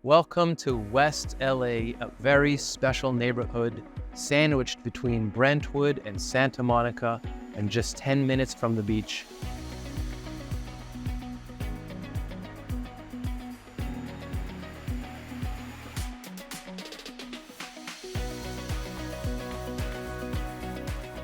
Welcome to West LA, a very special neighborhood sandwiched between Brentwood and Santa Monica and just 10 minutes from the beach.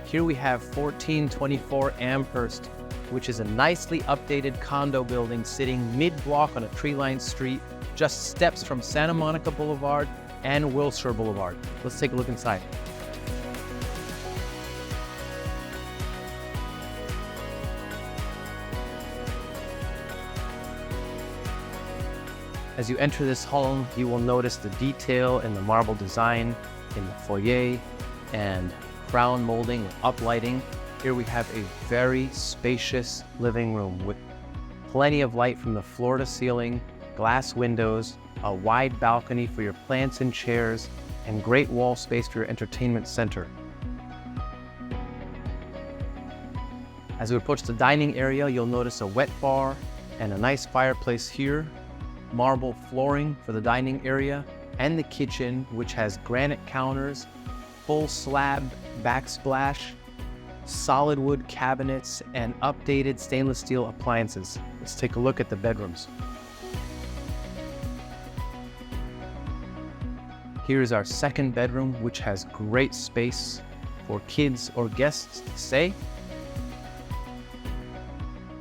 Here we have 1424 Amherst, which is a nicely updated condo building sitting mid-block on a tree-lined street, just steps from Santa Monica Blvd and Wilshire Blvd. Let's take a look inside. As you enter this home, you will notice the detail in the marble design in the foyer and crown molding with uplighting. Here we have a very spacious living room with plenty of light from the floor to ceiling, glass windows, a wide balcony for your plants and chairs, and great wall space for your entertainment center. As we approach the dining area, you'll notice a wet bar and a nice fireplace here, marble flooring for the dining area, and the kitchen, which has granite counters, full slab backsplash, solid wood cabinets, and updated stainless steel appliances. Let's take a look at the bedrooms. Here's our second bedroom, which has great space for kids or guests to stay.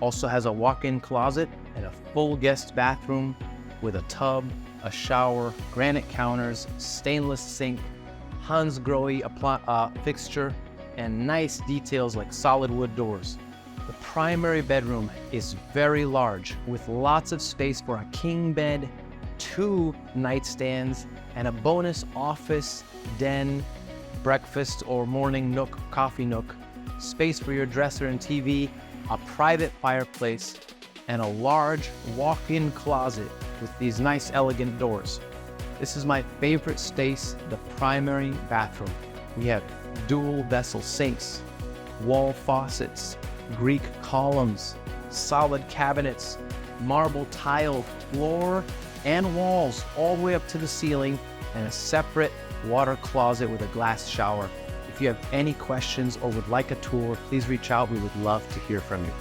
Also has a walk-in closet and a full guest bathroom with a tub, a shower, granite counters, stainless sink, Hansgrohe fixture, and nice details like solid wood doors. The primary bedroom is very large with lots of space for a king bed, 2 nightstands, and a bonus office, den, breakfast or morning nook, coffee nook, space for your dresser and TV, a private fireplace, and a large walk-in closet with these nice elegant doors. This is my favorite space, the primary bathroom. We have dual vessel sinks, wall faucets, Greek columns, solid cabinets, marble tile floor and walls all the way up to the ceiling, and a separate water closet with a glass shower. If you have any questions or would like a tour, please reach out. We would love to hear from you.